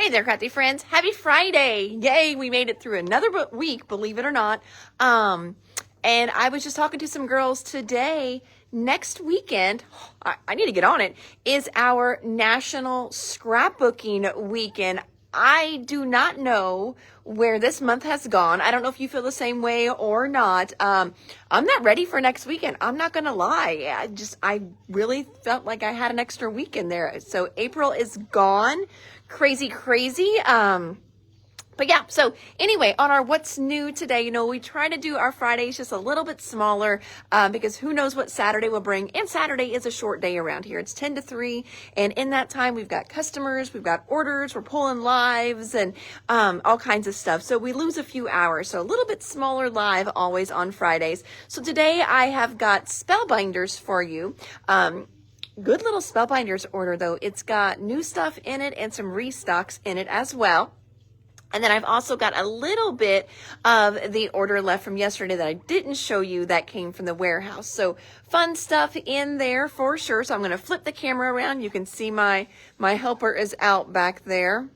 Hi there, crafty friends. Happy Friday. Yay, we made it through another week, believe it or not. And I was just talking to some girls today. Next weekend, I need to get on it, is our National Scrapbooking Weekend. I do not know where this month has gone. I don't know if you feel the same way or not. I'm not ready for next weekend. I'm not going to lie. I really felt like I had an extra week in there. So April is gone. Crazy. But yeah, so anyway, on our what's new today, we try to do our Fridays just a little bit smaller because who knows what Saturday will bring. And Saturday is a short day around here. It's 10 to 3. And in that time, we've got customers, we've got orders, we're pulling lives and all kinds of stuff. So we lose a few hours. So a little bit smaller live always on Fridays. So today I have got Spellbinders for you. Good little Spellbinders order though. It's got new stuff in it and some restocks in it as well. And then I've also got a little bit of the order left from yesterday that I didn't show you that came from the warehouse. So fun stuff in there for sure. So I'm going to flip the camera around. You can see my helper is out back there.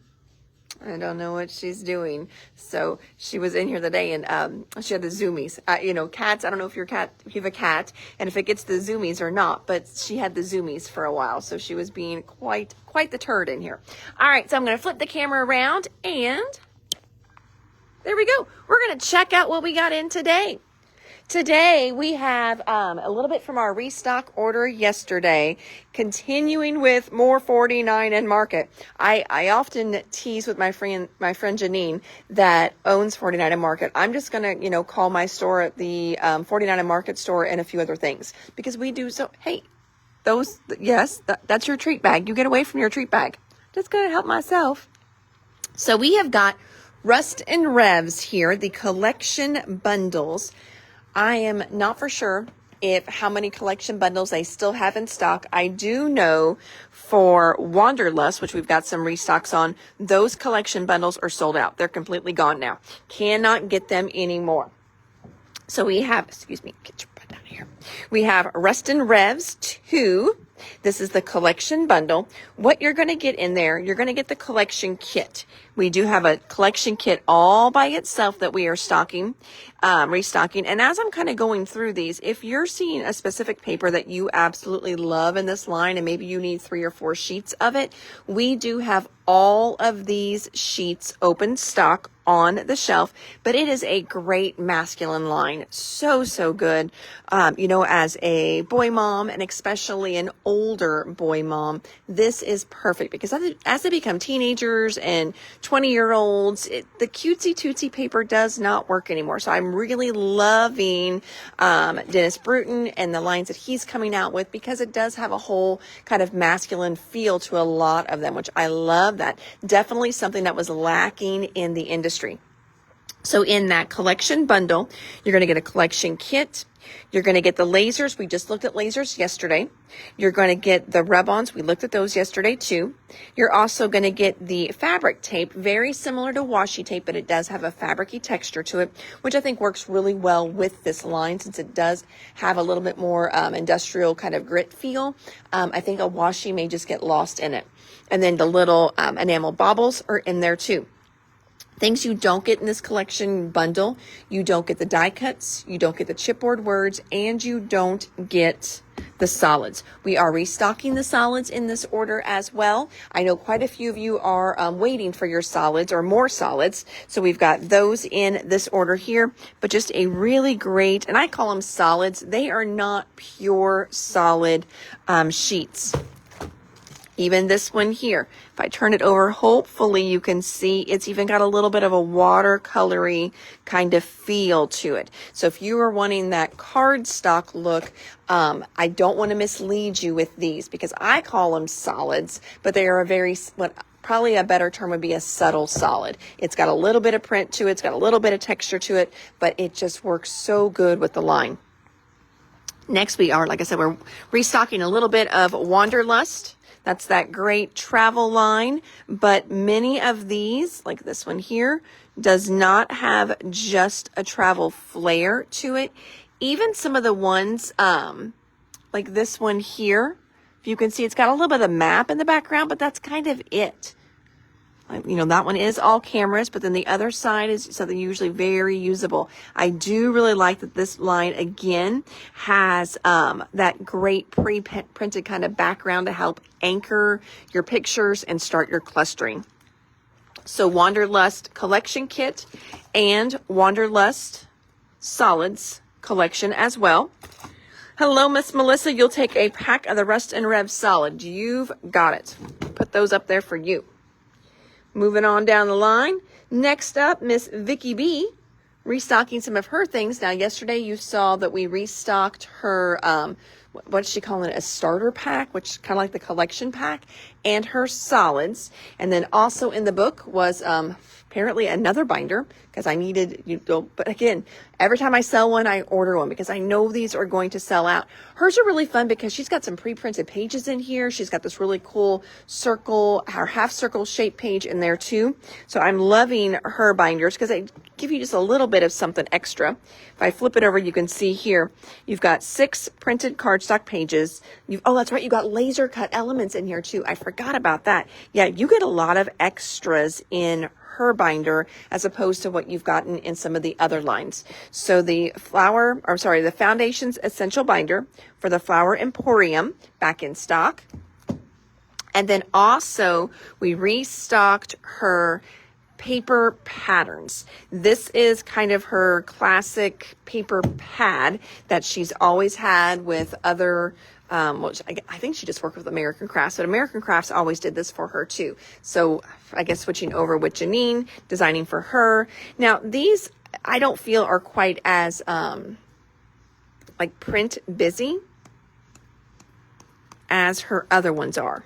I don't know what she's doing. So she was in here today and she had the zoomies. Cats, I don't know if you have a cat and if it gets the zoomies or not, but she had the zoomies for a while. So she was being quite the turd in here. All right, so I'm going to flip the camera around and there we go. We're going to check out what we got in today. Today we have a little bit from our restock order yesterday, continuing with more 49 and Market. I often tease with my friend Janine that owns 49 and Market. I'm just gonna call my store the 49 and Market store and a few other things because we do so. Hey, that's your treat bag. You get away from your treat bag. Just gonna help myself. So we have got Rust and Revs here, the collection bundles. I am not for sure how many collection bundles they still have in stock. I do know for Wanderlust, which we've got some restocks on, those collection bundles are sold out. They're completely gone now. Cannot get them anymore. So we have, get your butt down here. We have Rust and Revs 2. This is the collection bundle. What you're going to get in there, you're going to get the collection kit. We do have a collection kit all by itself that we are restocking. And as I'm kind of going through these, if you're seeing a specific paper that you absolutely love in this line and maybe you need 3 or 4 sheets of it, we do have all of these sheets open stock on the shelf, but it is a great masculine line. So good. As a boy mom and especially an older boy mom, this is perfect because as they become teenagers and 20-year-olds, the cutesy tootsy paper does not work anymore. So I'm really loving Dennis Bruton and the lines that he's coming out with because it does have a whole kind of masculine feel to a lot of them, which I love that. Definitely something that was lacking in the industry. So in that collection bundle, you're going to get a collection kit. You're going to get the lasers. We just looked at lasers yesterday. You're going to get the rub-ons. We looked at those yesterday too. You're also going to get the fabric tape, very similar to washi tape, but it does have a fabricy texture to it, which I think works really well with this line since it does have a little bit more industrial kind of grit feel. I think a washi may just get lost in it. And then the little enamel baubles are in there too. Things you don't get in this collection bundle, you don't get the die cuts, you don't get the chipboard words, and you don't get the solids. We are restocking the solids in this order as well. I know quite a few of you are waiting for your solids or more solids. So we've got those in this order here, but just a really great, and I call them solids. They are not pure solid sheets. Even this one here, if I turn it over, hopefully you can see it's even got a little bit of a watercolory kind of feel to it. So if you are wanting that cardstock look, I don't want to mislead you with these because I call them solids, but they are probably a better term would be a subtle solid. It's got a little bit of print to it. It's got a little bit of texture to it, but it just works so good with the line. Next like I said, we're restocking a little bit of Wanderlust. That's that great travel line, but many of these, like this one here, does not have just a travel flair to it. Even some of the ones, like this one here, if you can see, it's got a little bit of the map in the background, but that's kind of it. You know, that one is all cameras, but then the other side is something usually very usable. I do really like that this line, again, has that great pre-printed kind of background to help anchor your pictures and start your clustering. So Wanderlust Collection Kit and Wanderlust Solids Collection as well. Hello, Miss Melissa. You'll take a pack of the Rust and Rev Solid. You've got it. Put those up there for you. Moving on down the line. Next up, Miss Vicky B, restocking some of her things. Now, yesterday you saw that we restocked her, what's she calling it? A starter pack, which is kind of like the collection pack, and her solids. And then also in the book was apparently another binder, because I needed, but again, every time I sell one, I order one because I know these are going to sell out. Hers are really fun because she's got some pre-printed pages in here. She's got this really cool circle, or half circle shape page in there too. So I'm loving her binders because they give you just a little bit of something extra. If I flip it over, you can see here, you've got 6 printed cardstock pages. Oh, that's right. You got laser cut elements in here too. I forgot about that. Yeah, you get a lot of extras in her binder as opposed to what you've gotten in some of the other lines. So the Foundations Essential Binder for the Flower Emporium, back in stock. And then also we restocked her paper patterns. This is kind of her classic paper pad that she's always had with other I think she just worked with American Crafts, but American Crafts always did this for her too. So I guess switching over with Janine, designing for her. Now these I don't feel are quite as like print busy as her other ones are.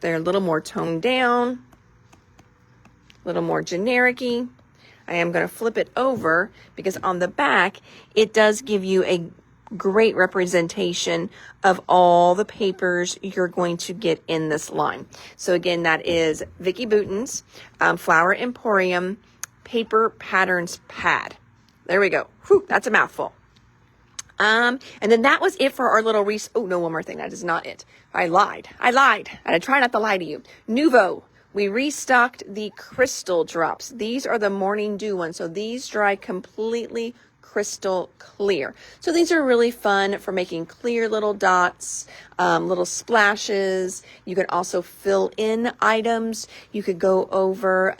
They're a little more toned down, a little more generic-y. I am going to flip it over because on the back, it does give you a great representation of all the papers you're going to get in this line. So again, that is Vicky Bouton's Flower Emporium Paper Patterns Pad. There we go. Whew, that's a mouthful. And then that was it for our little oh no, one more thing. That is not it. I lied. And I try not to lie to you. Nouveau. We restocked the crystal drops. These are the Morning Dew ones. So these dry completely crystal clear. So these are really fun for making clear little dots, little splashes. You can also fill in items. You could go over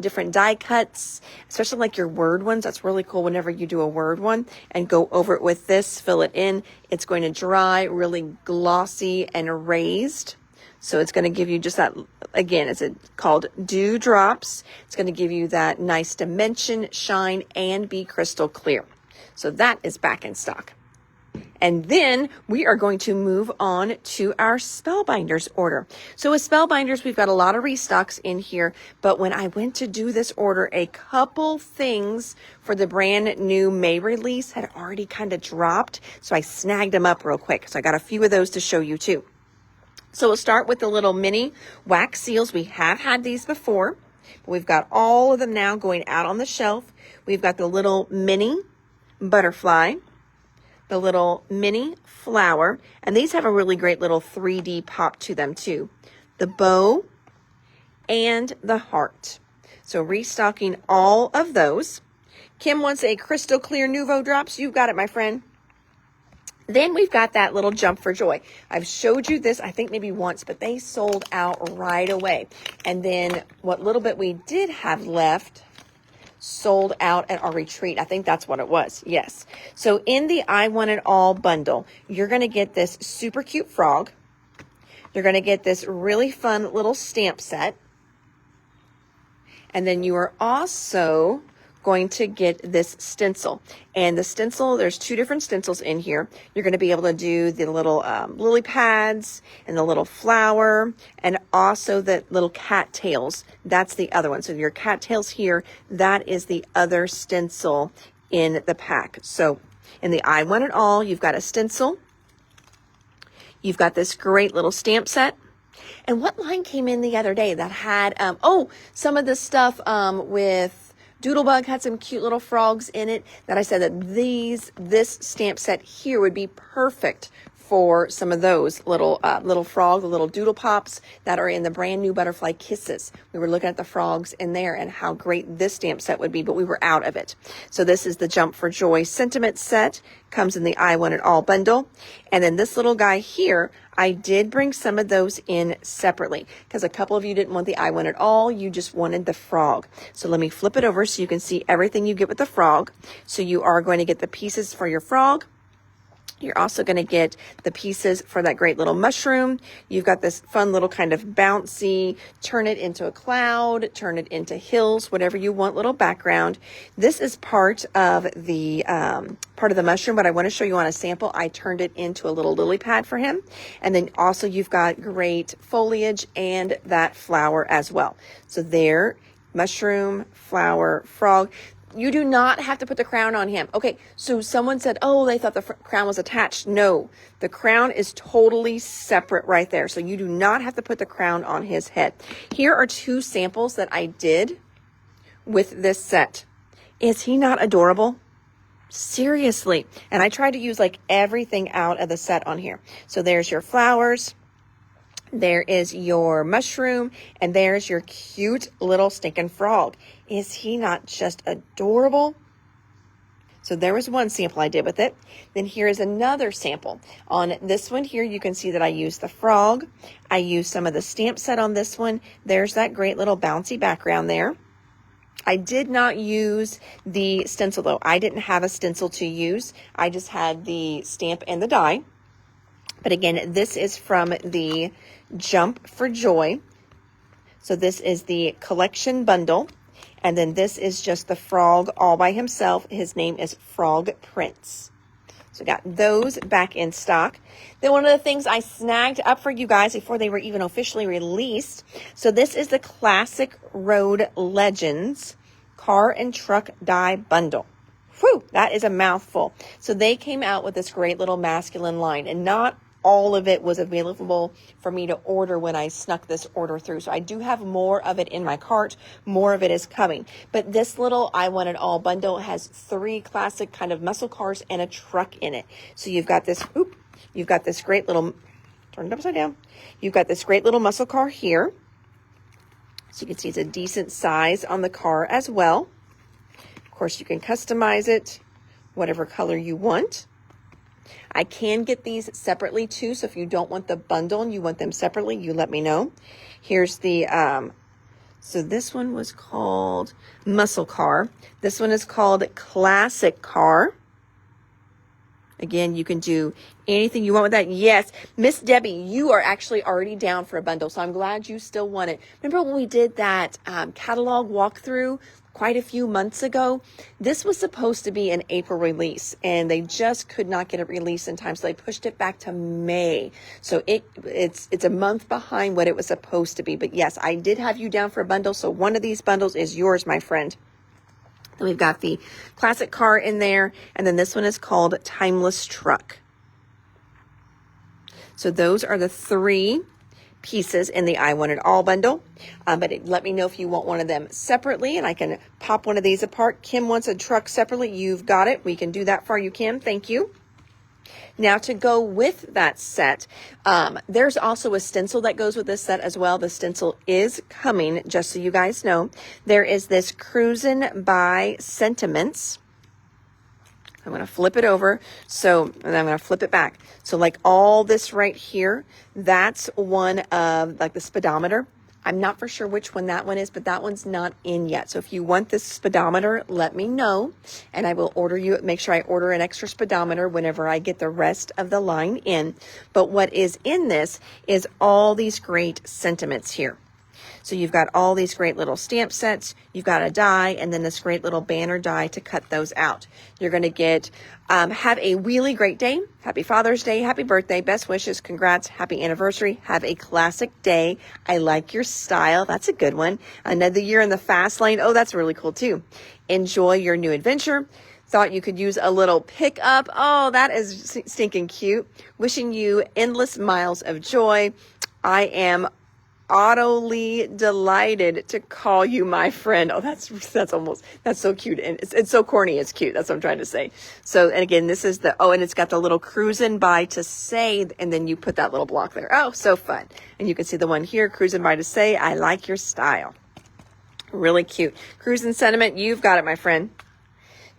different die cuts, especially like your word ones. That's really cool whenever you do a word one and go over it with this, fill it in. It's going to dry really glossy and raised. So it's going to give you just that, again, it's called Dew Drops. It's going to give you that nice dimension, shine, and be crystal clear. So that is back in stock. And then we are going to move on to our Spellbinders order. So with Spellbinders, we've got a lot of restocks in here. But when I went to do this order, a couple things for the brand new May release had already kind of dropped. So I snagged them up real quick. So I got a few of those to show you too. So we'll start with the little mini wax seals. We have had these before, but we've got all of them now going out on the shelf. We've got the little mini butterfly, the little mini flower, and these have a really great little 3D pop to them too. The bow and the heart. So restocking all of those. Kim wants a crystal clear Nouveau drops. You've got it, my friend. Then we've got that little Jump for Joy. I've showed you this, I think maybe once, but they sold out right away. And then what little bit we did have left sold out at our retreat. I think that's what it was. Yes. So in the I Want It All bundle, you're going to get this super cute frog. You're going to get this really fun little stamp set. And then you are also going to get this stencil. And the stencil, there's 2 different stencils in here. You're going to be able to do the little lily pads and the little flower and also the little cat tails. That's the other one. So your cat tails here, that is the other stencil in the pack. So in the I Want It All, you've got a stencil. You've got this great little stamp set. And what line came in the other day that had, some of the stuff with Doodlebug had some cute little frogs in it that I said that this stamp set here would be perfect for some of those little frog, the little doodle pops that are in the brand new Butterfly Kisses. We were looking at the frogs in there and how great this stamp set would be, but we were out of it. So this is the Jump for Joy sentiment set. Comes in the I Want It All bundle. And then this little guy here, I did bring some of those in separately because a couple of you didn't want the I Want It All. You just wanted the frog. So let me flip it over so you can see everything you get with the frog. So you are going to get the pieces for your frog. You're also going to get the pieces for that great little mushroom. You've got this fun little kind of bouncy, turn it into a cloud, turn it into hills, whatever you want, little background. This is part of the mushroom, but I want to show you on a sample. I turned it into a little lily pad for him. And then also you've got great foliage and that flower as well. So there, mushroom, flower, frog. You do not have to put the crown on him. Okay, so someone said, oh, they thought the crown was attached. No, the crown is totally separate right there. So you do not have to put the crown on his head. Here are two samples that I did with this set. Is he not adorable? Seriously. And I tried to use like everything out of the set on here. So there's your flowers. There is your mushroom, and there's your cute little stinking frog. Is he not just adorable? So there was one sample I did with it. Then here is another sample. On this one here, you can see that I used the frog. I used some of the stamp set on this one. There's that great little bouncy background there. I did not use the stencil though. I didn't have a stencil to use. I just had the stamp and the die. But again, this is from the Jump for Joy. So this is the collection bundle. And then this is just the frog all by himself. His name is Frog Prince. So got those back in stock. Then one of the things I snagged up for you guys before they were even officially released. So this is the Classic Road Legends Car and Truck Die Bundle. Whew, that is a mouthful. So they came out with this great little masculine line, and not all of it was available for me to order when I snuck this order through. So I do have more of it in my cart. More of it is coming. But this little I Want It All bundle has 3 classic kind of muscle cars and a truck in it. So you've got this, you've got this great little, turn it upside down. You've got this great little muscle car here. So you can see it's a decent size on the car as well. Of course, you can customize it whatever color you want. I can get these separately too, so if you don't want the bundle and you want them separately, you let me know. Here's the, so this one was called Muscle Car. This one is called Classic Car. Again, you can do anything you want with that. Yes, Miss Debbie, you are actually already down for a bundle, so I'm glad you still want it. Remember when we did that catalog walkthrough quite a few months ago? This was supposed to be an April release, and they just could not get it released in time, so they pushed it back to May. So it's a month behind what it was supposed to be. But yes, I did have you down for a bundle, so one of these bundles is yours, my friend. Then we've got the classic car in there, and then this one is called Timeless Truck. So those are the 3 pieces in the I Want It All bundle. Let me know if you want one of them separately, and I can pop one of these apart. Kim wants a truck separately. You've got it. We can do that for you, Kim. Thank you. Now to go with that set, there's also a stencil that goes with this set as well. The stencil is coming, just so you guys know. There is this Cruisin' by Sentiments. I'm going to flip it over. And I'm going to flip it back. So like all this right here, that's one of like the speedometer. I'm not for sure which one that one is, but that one's not in yet. So if you want this speedometer, let me know, and I will order you, make sure I order an extra speedometer whenever I get the rest of the line in. But what is in this is all these great sentiments here. So you've got all these great little stamp sets, you've got a die, and then this great little banner die to cut those out. You're going to get, have a really great day. Happy Father's Day, happy birthday, best wishes, congrats, happy anniversary. Have a classic day. I like your style. That's a good one. Another year in the fast lane. Oh, that's really cool too. Enjoy your new adventure. Thought you could use a little pickup. Oh, that is stinking cute. Wishing you endless miles of joy. I am audibly delighted to call you my friend. Oh, that's so cute. And it's so corny. It's cute. That's what I'm trying to say. So, and again, this is and it's got the little cruising by to say, and then you put that little block there. Oh, so fun. And you can see the one here, cruising by to say, I like your style. Really cute. Cruising sentiment. You've got it, my friend.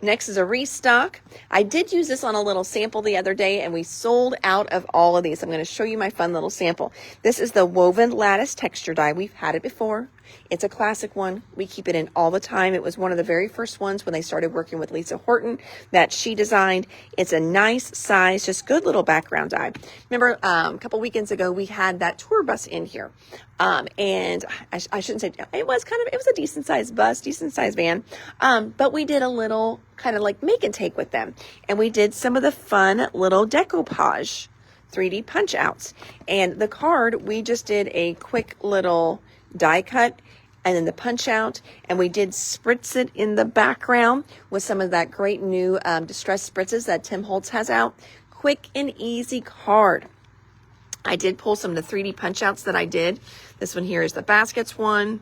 Next is a restock. I did use this on a little sample the other day, and we sold out of all of these. I'm going to show you my fun little sample. This is the woven lattice texture die. We've had it before. It's a classic one. We keep it in all the time. It was one of the very first ones when they started working with Lisa Horton that she designed. It's a nice size, just good little background die. Remember a couple weekends ago, we had that tour bus in here. And I shouldn't say, it was a decent sized bus, decent sized van. But we did a little kind of like make and take with them. And we did some of the fun little decoupage 3D punch outs. And the card, we just did a quick little die cut and then the punch out, and we did spritz it in the background with some of that great new distress spritzes that Tim Holtz has out. Quick and easy card. I did pull some of the 3D punch outs that I did. This one here is the baskets one.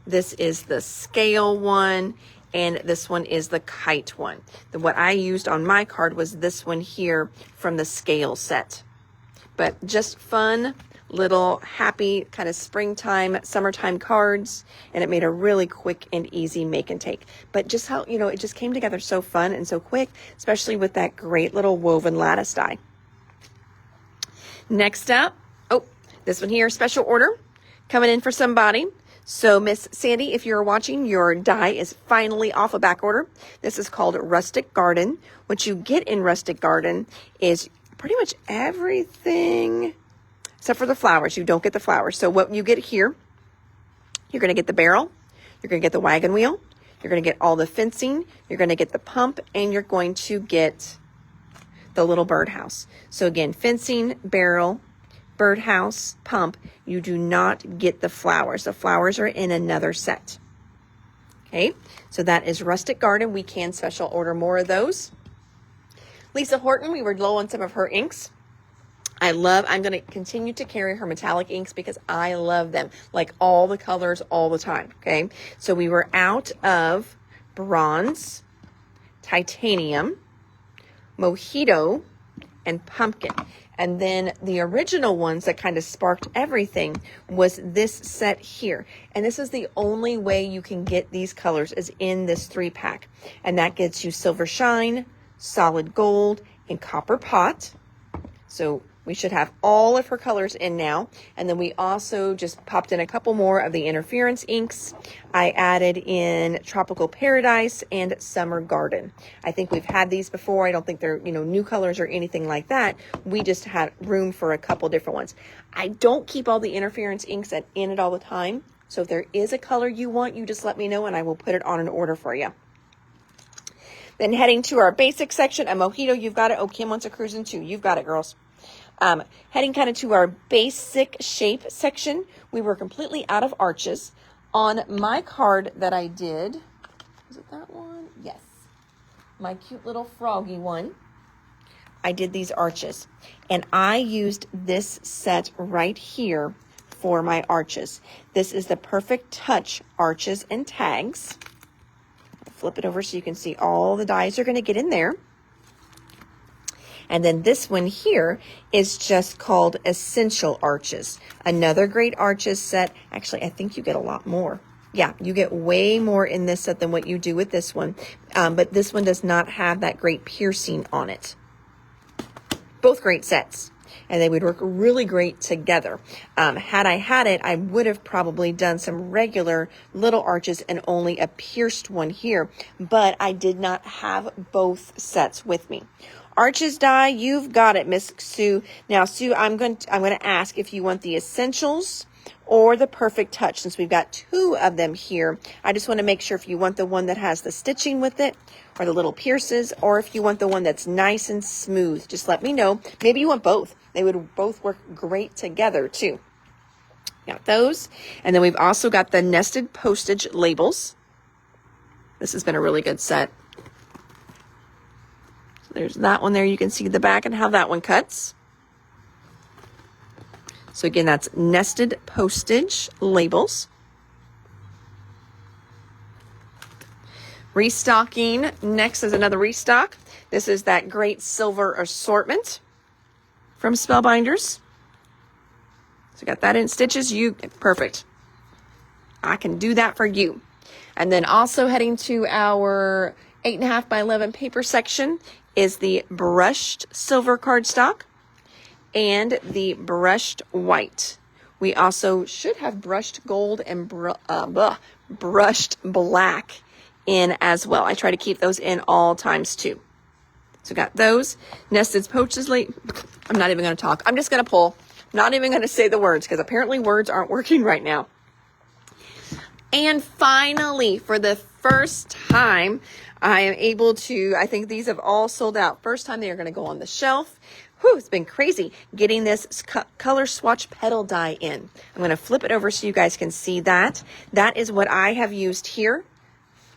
This is the scale one. And this one is the kite one. What I used on my card was this one here from the scale set. But just fun, little happy kind of springtime, summertime cards. And it made a really quick and easy make and take. But just how, it just came together so fun and so quick, especially with that great little woven lattice die. Next up, this one here, special order, coming in for somebody. So Miss Sandy, if you're watching, your die is finally off a back order. This is called Rustic Garden. What you get in Rustic Garden is pretty much everything except for the flowers. You don't get the flowers. So what you get here, you're going to get the barrel, you're going to get the wagon wheel, you're going to get all the fencing, you're going to get the pump, and you're going to get the little birdhouse. So again, fencing, barrel, birdhouse, pump. You do not get the flowers. The flowers are in another set. Okay, so that is Rustic Garden. We can special order more of those. Lisa Horton, we were low on some of her inks. I'm going to continue to carry her metallic inks because I love them, like all the colors all the time. Okay, so we were out of bronze, titanium, mojito, and pumpkin. And then the original ones that kind of sparked everything was this set here. And this is the only way you can get these colors is in this 3-pack. And that gets you silver shine, solid gold, and copper pot. So we should have all of her colors in now. And then we also just popped in a couple more of the interference inks. I added in Tropical Paradise and Summer Garden. I think we've had these before. I don't think they're, new colors or anything like that. We just had room for a couple different ones. I don't keep all the interference inks in it all the time. So if there is a color you want, you just let me know and I will put it on an order for you. Then heading to our basic section, a mojito, you've got it. Oh, Kim wants a cruising too. You've got it, girls. Heading kind of to our basic shape section, we were completely out of arches. On my card that I did, is it that one? Yes. My cute little froggy one. I did these arches. And I used this set right here for my arches. This is the Perfect Touch arches and tags. I'll flip it over so you can see all the dies are going to get in there. And then this one here is just called Essential Arches. Another great arches set. Actually, I think you get a lot more. Yeah, you get way more in this set than what you do with this one. But this one does not have that great piercing on it. Both great sets. And they would work really great together. Had I had it, I would have probably done some regular little arches and only a pierced one here. But I did not have both sets with me. Arches die, you've got it, Miss Sue. Now, Sue, I'm going to ask if you want the Essentials or the Perfect Touch, since we've got 2 of them here. I just want to make sure if you want the one that has the stitching with it, or the little pierces, or if you want the one that's nice and smooth. Just let me know. Maybe you want both. They would both work great together, too. Got those. And then we've also got the nested postage labels. This has been a really good set. There's that one there. You can see the back and how that one cuts. So again, that's nested postage labels. Restocking. Next is another restock. This is that great silver assortment from Spellbinders. So got that in stitches. Perfect. I can do that for you. And then also heading to our 8.5 by 11 paper section is the brushed silver cardstock and the brushed white. We also should have brushed gold and brushed black in as well. I try to keep those in all times too. So got those nested postage. I'm not even going to talk. I'm just going to pull. Not even going to say the words because apparently words aren't working right now. And finally, for the first time, I am able to, I think these have all sold out. First time they are going to go on the shelf. Whew, it's been crazy getting this color swatch petal die in. I'm going to flip it over so you guys can see that. That is what I have used here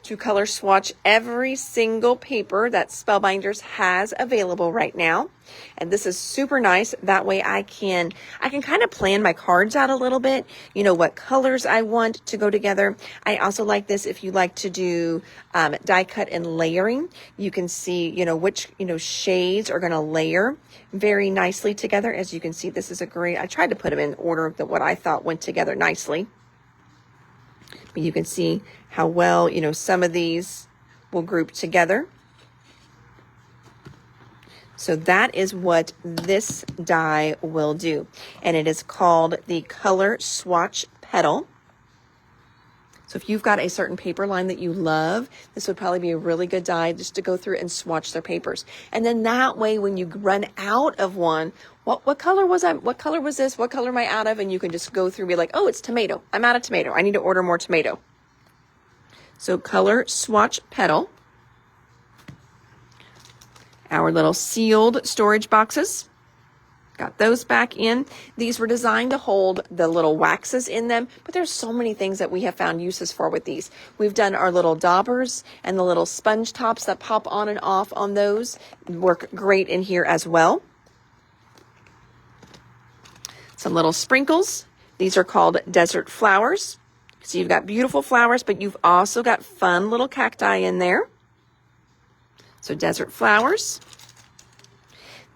to color swatch every single paper that Spellbinders has available right now. And this is super nice. That way I can kind of plan my cards out a little bit, you know, what colors I want to go together. I also like this if you like to do die cut and layering. You can see, you know, which, you know, shades are going to layer very nicely together. As you can see, this is a great, I tried to put them in order of what I thought went together nicely. But you can see how well, you know, some of these will group together. So that is what this die will do. And it is called the Color Swatch Petal. So if you've got a certain paper line that you love, this would probably be a really good die just to go through and swatch their papers. And then that way, when you run out of one, what color was I? What color was this? What color am I out of? And you can just go through and be like, oh, it's tomato. I'm out of tomato. I need to order more tomato. So Color Swatch Petal. Our little sealed storage boxes. Got those back in. These were designed to hold the little waxes in them, but there's so many things that we have found uses for with these. We've done our little daubers and the little sponge tops that pop on and off on those. Work great in here as well. Some little sprinkles. These are called desert flowers. So you've got beautiful flowers, but you've also got fun little cacti in there. So desert flowers.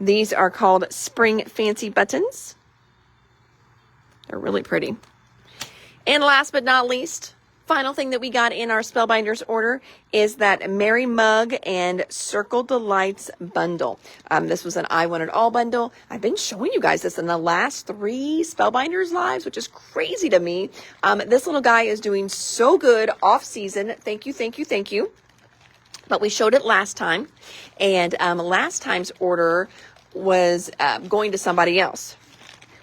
These are called spring fancy buttons. They're really pretty. And last but not least, final thing that we got in our Spellbinders order is that Merry Mug and Circle Delights bundle. This was an I Want It All bundle. I've been showing you guys this in the last 3 Spellbinders lives, which is crazy to me. This little guy is doing so good off season. Thank you, thank you, thank you. But we showed it last time, and last time's order was going to somebody else.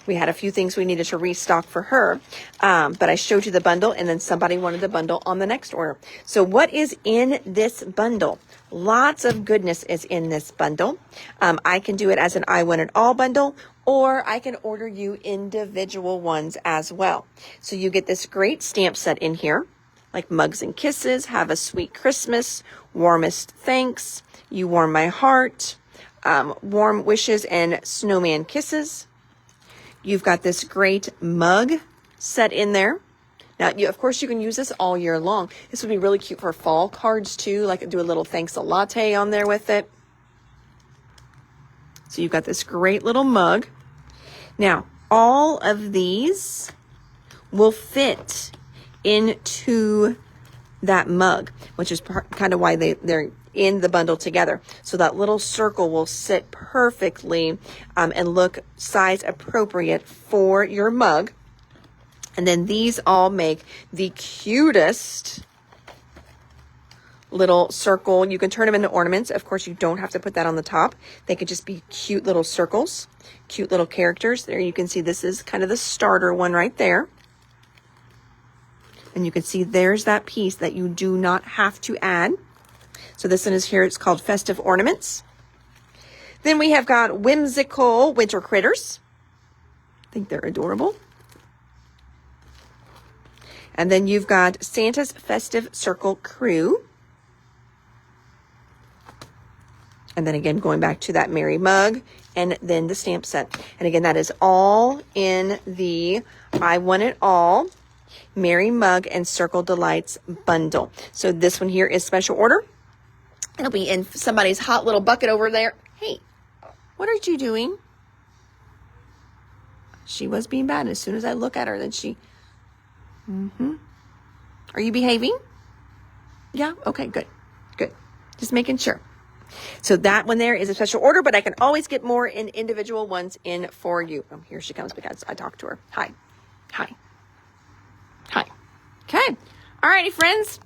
We had a few things we needed to restock for her, but I showed you the bundle, and then somebody wanted the bundle on the next order. So what is in this bundle? Lots of goodness is in this bundle. I can do it as an I Want It All bundle, or I can order you individual ones as well. So you get this great stamp set in here, like Mugs and Kisses, Have a Sweet Christmas, Warmest Thanks, You Warm My Heart, Warm Wishes, and Snowman Kisses. You've got this great mug set in there. Now, of course, you can use this all year long. This would be really cute for fall cards too, like do a little thanks a latte on there with it. So you've got this great little mug. Now, all of these will fit into that mug, which is kind of why they're in the bundle together. So that little circle will sit perfectly and look size appropriate for your mug. And then these all make the cutest little circle. You can turn them into ornaments. Of course, you don't have to put that on the top. They could just be cute little circles, cute little characters. There you can see this is kind of the starter one right there. And you can see there's that piece that you do not have to add. So this one is here. It's called Festive Ornaments. Then we have got Whimsical Winter Critters. I think they're adorable. And then you've got Santa's Festive Circle Crew. And then again, going back to that Merry Mug and then the stamp set. And again, that is all in the I Want It All Merry Mug and Circle Delights bundle. So this one here is special order. It'll be in somebody's hot little bucket over there. Hey, what are you doing? She was being bad. As soon as I look at her, then she... Are you behaving? Yeah? Okay, good. Good. Just making sure. So that one there is a special order, but I can always get more in individual ones in for you. Oh, here she comes because I talked to her. Hi. Hi. Hi. Okay. All righty, friends.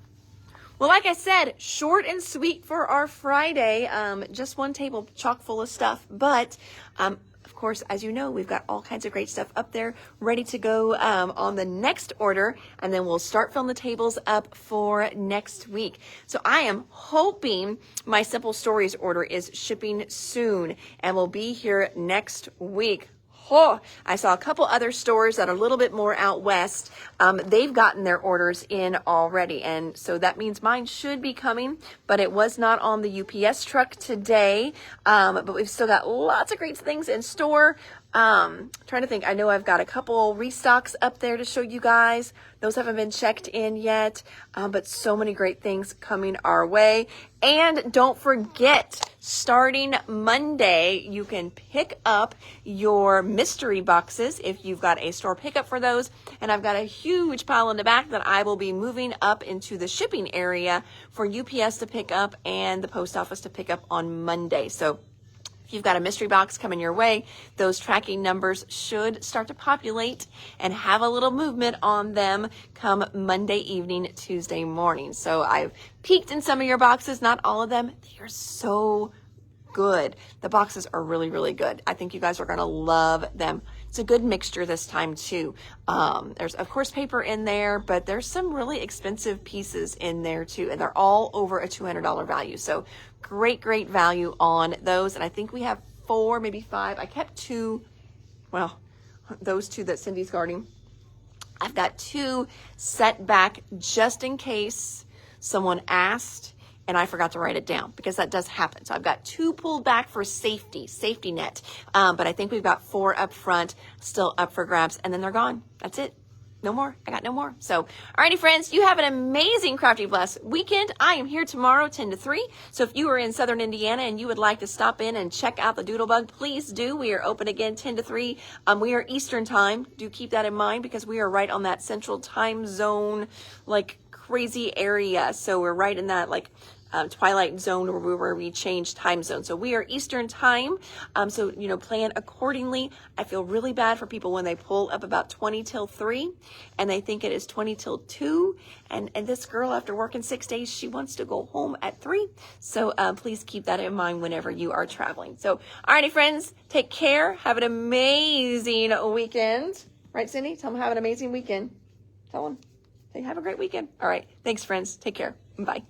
Well, like I said, short and sweet for our Friday. Just one table chock full of stuff. But, of course, as you know, we've got all kinds of great stuff up there ready to go on the next order. And then we'll start filling the tables up for next week. So I am hoping my Simple Stories order is shipping soon and will be here next week. Oh, I saw a couple other stores that are a little bit more out west. They've gotten their orders in already. And so that means mine should be coming, but it was not on the UPS truck today. But we've still got lots of great things in store. Trying to think, I know I've got a couple restocks up there to show you guys. Those haven't been checked in yet, but so many great things coming our way. And don't forget, starting Monday, you can pick up your mystery boxes if you've got a store pickup for those. And I've got a huge pile in the back that I will be moving up into the shipping area for UPS to pick up and the post office to pick up on Monday. So if you've got a mystery box coming your way, those tracking numbers should start to populate and have a little movement on them come Monday evening, Tuesday morning. So I've peeked in some of your boxes, not all of them. They are so good. The boxes are really, really good. I think you guys are going to love them. It's a good mixture this time too. There's of course paper in there, but there's some really expensive pieces in there too. And they're all over a $200 value. So great, great value on those. And I think we have 4, maybe 5. I kept 2. Well, those 2 that Cindy's guarding. I've got 2 set back just in case someone asked and I forgot to write it down, because that does happen. So I've got 2 pulled back for safety net. But I think we've got 4 up front still up for grabs, and then they're gone. That's it. No more. I got no more. So, alrighty, friends, you have an amazing Crafty Blast weekend. I am here tomorrow, 10 to 3. So if you are in Southern Indiana and you would like to stop in and check out the Doodlebug, please do. We are open again 10 to 3. We are Eastern time. Do keep that in mind, because we are right on that central time zone, like crazy area. So we're right in that twilight zone where we change time zone. So we are Eastern time. So, plan accordingly. I feel really bad for people when they pull up about 20 till 3 and they think it is 20 till 2. And this girl, after working 6 days, she wants to go home at 3. So please keep that in mind whenever you are traveling. So, alrighty, friends, take care. Have an amazing weekend. Right, Cindy? Tell them have an amazing weekend. Tell them. Say have a great weekend. All right. Thanks, friends. Take care. Bye.